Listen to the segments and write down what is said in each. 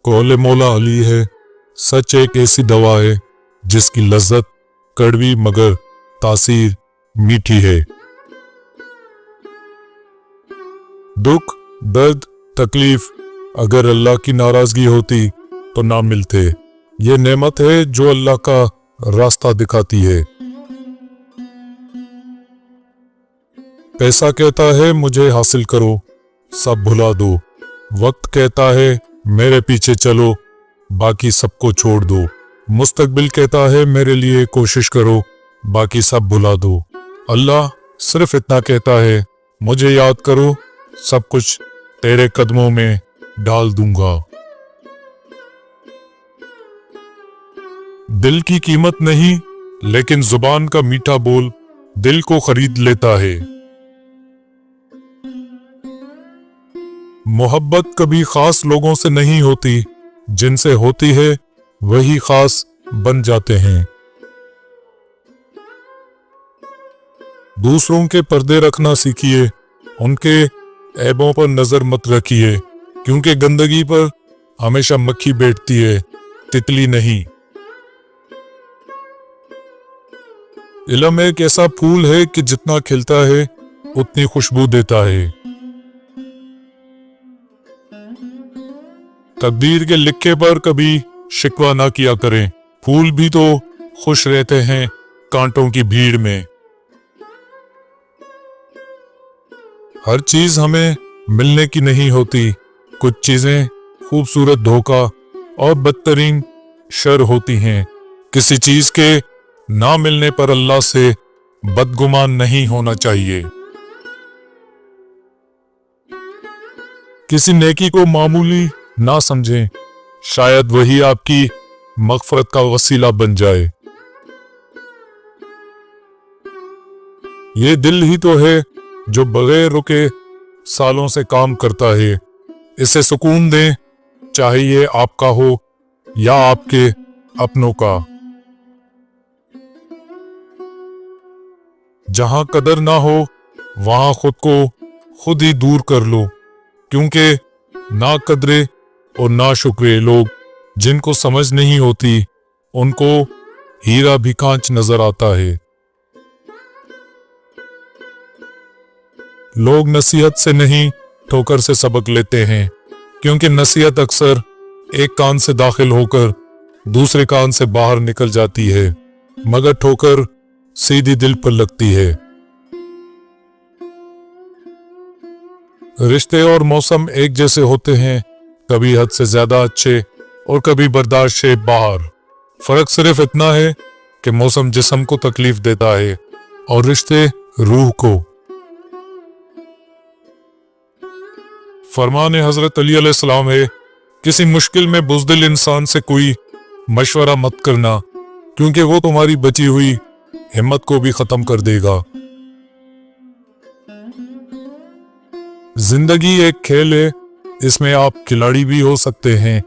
कौले मौला अली है, सच एक ऐसी दवा है जिसकी लज्जत कड़वी मगर तासीर मीठी है। दुख, दर्द, तकलीफ अगर अल्लाह की नाराजगी होती तो ना मिलते। ये नेमत है जो अल्लाह का रास्ता दिखाती है। पैसा कहता है मुझे हासिल करो, सब भुला दो। वक्त कहता है मेरे पीछे चलो, बाकी सबको छोड़ दो। मुस्तकबिल कहता है मेरे लिए कोशिश करो, बाकी सब भुला दो। अल्लाह सिर्फ इतना कहता है मुझे याद करो, सब कुछ तेरे कदमों में डाल दूंगा। दिल की कीमत नहीं, लेकिन जुबान का मीठा बोल दिल को खरीद लेता है। मोहब्बत कभी खास लोगों से नहीं होती, जिनसे होती है वही खास बन जाते हैं। दूसरों के पर्दे रखना सीखिए, उनके ऐबों पर नजर मत रखिए, क्योंकि गंदगी पर हमेशा मक्खी बैठती है, तितली नहीं। इल्म एक ऐसा फूल है कि जितना खिलता है उतनी खुशबू देता है। तकदीर के लिखे पर कभी शिकवा ना किया करें, फूल भी तो खुश रहते हैं कांटों की भीड़ में। हर चीज हमें मिलने की नहीं होती, कुछ चीजें खूबसूरत धोखा और बदतरीन शर होती हैं। किसी चीज के ना मिलने पर अल्लाह से बदगुमान नहीं होना चाहिए। किसी नेकी को मामूली ना समझें, शायद वही आपकी मग़फ़रत का वसीला बन जाए। ये दिल ही तो है जो बगैर रुके सालों से काम करता है। इसे सुकून दें, चाहे ये आपका हो या आपके अपनों का। जहां कदर ना हो वहां खुद को खुद ही दूर कर लो, क्योंकि ना कदरे और ना शुक्रे लोग जिनको समझ नहीं होती, उनको हीरा भी कांच नजर आता है। लोग नसीहत से नहीं ठोकर से सबक लेते हैं, क्योंकि नसीहत अक्सर एक कान से दाखिल होकर दूसरे कान से बाहर निकल जाती है, मगर ठोकर सीधी दिल पर लगती है। रिश्ते और मौसम एक जैसे होते हैं, कभी हद से ज्यादा अच्छे और कभी बर्दाश्त से बाहर। फर्क सिर्फ इतना है कि मौसम जिस्म को तकलीफ देता है और रिश्ते रूह को। फरमान हजरत अली अलैहिस्सलाम है, किसी मुश्किल में बुज़दिल इंसान से कोई मशवरा मत करना, क्योंकि वो तुम्हारी बची हुई हिम्मत को भी खत्म कर देगा। जिंदगी एक खेल है, इसमें आप खिलाड़ी भी हो सकते हैं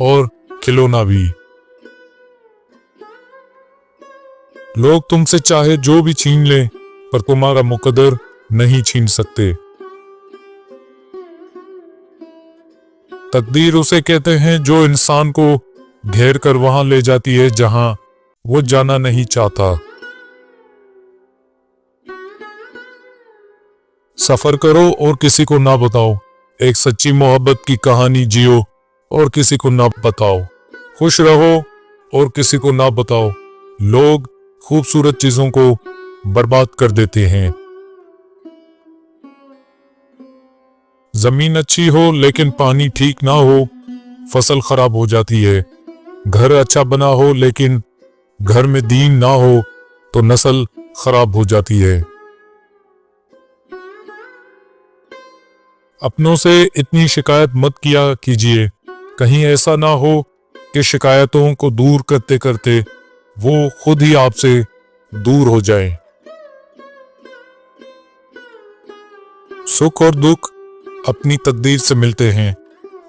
और खिलौना भी। लोग तुमसे चाहे जो भी छीन लें, पर तुम्हारा मुकद्दर नहीं छीन सकते। तकदीर उसे कहते हैं जो इंसान को घेर कर वहां ले जाती है जहां वो जाना नहीं चाहता। सफर करो और किसी को ना बताओ, एक सच्ची मोहब्बत की कहानी जियो और किसी को ना बताओ। खुश रहो और किसी को ना बताओ। लोग खूबसूरत चीजों को बर्बाद कर देते हैं। जमीन अच्छी हो लेकिन पानी ठीक ना हो, फसल खराब हो जाती है। घर अच्छा बना हो लेकिन घर में दीन ना हो तो नस्ल खराब हो जाती है। अपनों से इतनी शिकायत मत किया कीजिए, कहीं ऐसा ना हो कि शिकायतों को दूर करते करते वो खुद ही आपसे दूर हो जाएं। सुख और दुख अपनी तकदीर से मिलते हैं।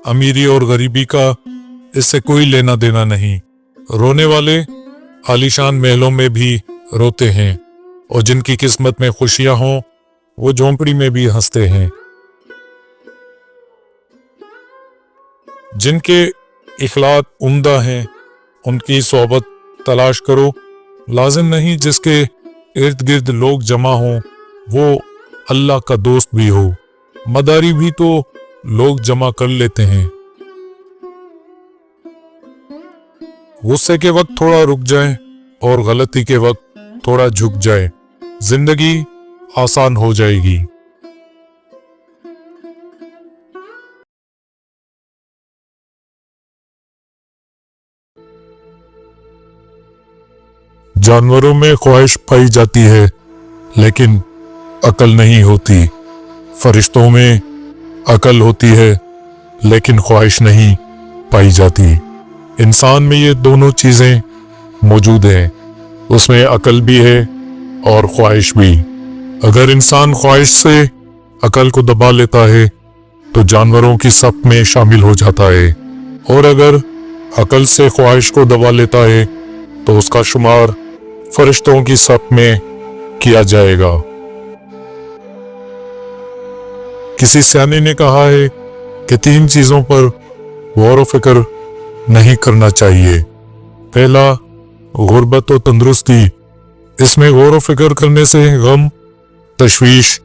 अमीरी और गरीबी का इससे कोई लेना देना नहीं। रोने वाले आलीशान महलों में भी रोते हैं, और जिनकी किस्मत में खुशियां हों वो झोंपड़ी में भी हंसते हैं। जिनके اخلاق عمدہ ہیں उनकी सोहबत तलाश करो। लाजिम नहीं जिसके इर्द गिर्द लोग जमा हों वो अल्लाह का दोस्त भी हो। मदारी भी तो लोग जमा कर लेते हैं। गुस्से के वक्त थोड़ा रुक जाए और गलती के वक्त थोड़ा झुक जाए, जिंदगी आसान हो जाएगी। जानवरों में ख्वाहिश पाई जाती है लेकिन अकल नहीं होती। फरिश्तों में अकल होती है लेकिन ख्वाहिश नहीं पाई जाती। इंसान में ये दोनों चीज़ें मौजूद हैं, उसमें अकल भी है और ख्वाहिश भी। अगर इंसान ख्वाहिश से अकल को दबा लेता है तो जानवरों की सफ में शामिल हो जाता है, और अगर अकल से ख्वाहिश को दबा लेता है तो उसका शुमार फरिश्तों की सफ में किया जाएगा। किसी सियाने ने कहा है कि 3 चीजों पर गौर व फिक्र नहीं करना चाहिए। पहला, गुर्बत और तंदुरुस्ती। इसमें गौर व फिक्र करने से गम, तशवीश,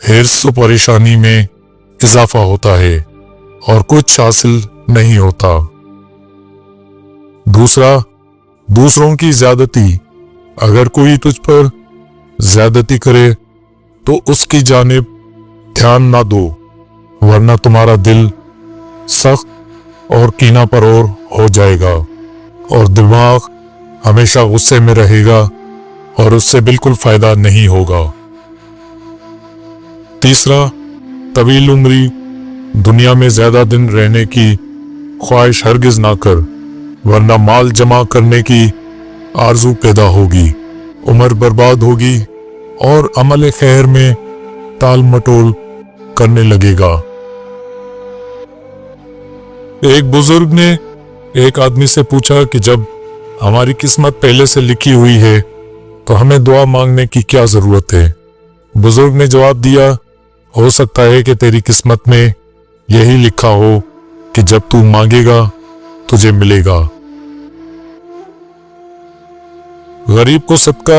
हिर्स और परेशानी में इजाफा होता है और कुछ हासिल नहीं होता। दूसरा, दूसरों की ज्यादती। अगर कोई तुझ पर ज्यादती करे तो उसकी जानिब ध्यान ना दो, वरना तुम्हारा दिल सख्त और कीना परौर हो जाएगा और दिमाग हमेशा गुस्से में रहेगा और उससे बिल्कुल फायदा नहीं होगा। तीसरा, तवील उम्री। दुनिया में ज्यादा दिन रहने की ख्वाहिश हरगिज ना कर, वरना माल जमा करने की आरजू पैदा होगी, उम्र बर्बाद होगी और अमल खैर में टाल मटोल करने लगेगा। एक बुजुर्ग ने एक आदमी से पूछा कि जब हमारी किस्मत पहले से लिखी हुई है तो हमें दुआ मांगने की क्या जरूरत है। बुजुर्ग ने जवाब दिया, हो सकता है कि तेरी किस्मत में यही लिखा हो कि जब तू मांगेगा तुझे मिलेगा। गरीब को सदका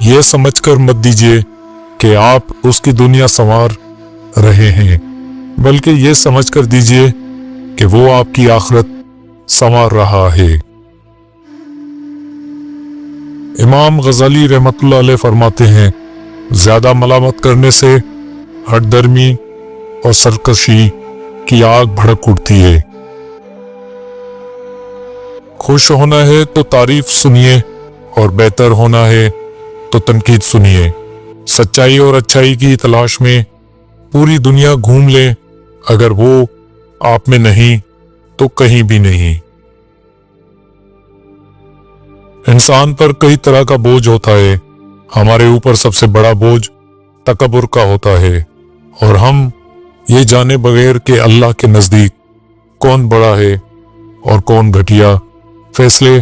यह समझकर मत दीजिए कि आप उसकी दुनिया संवार रहे हैं, बल्कि ये समझकर दीजिए कि वो आपकी आखिरत संवार रहा है। इमाम गजाली रहमतुल्लाह अलैह फरमाते हैं, ज्यादा मलामत करने से हठधर्मी और सरकशी की आग भड़क उठती है। खुश होना है तो तारीफ सुनिए और बेहतर होना है तो तनकीद सुनिए। सच्चाई और अच्छाई की तलाश में पूरी दुनिया घूम ले, अगर वो आप में नहीं तो कहीं भी नहीं। इंसान पर कई तरह का बोझ होता है। हमारे ऊपर सबसे बड़ा बोझ तकब्बुर का होता है और हम ये जाने बगैर कि अल्लाह के नजदीक कौन बड़ा है और कौन घटिया, फैसले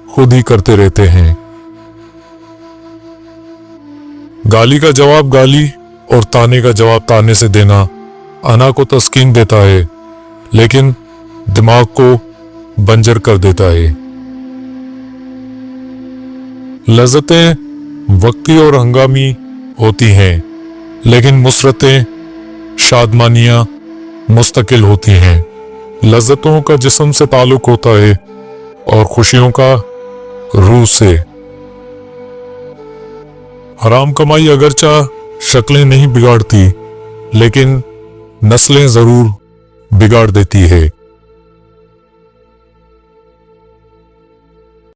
खुद ही करते रहते हैं। गाली का जवाब गाली और ताने का जवाब ताने से देना अना को तस्कीन देता है, लेकिन दिमाग को बंजर कर देता है। लज़्ज़तें वक्ती और हंगामी होती हैं, लेकिन मुसरतें, शादमानियां मुस्तकिल होती हैं। लज़्ज़तों का जिस्म से ताल्लुक होता है और खुशियों का रूह से। हराम कमाई अगरचा शक्लें नहीं बिगाड़ती, लेकिन नस्लें जरूर बिगाड़ देती है।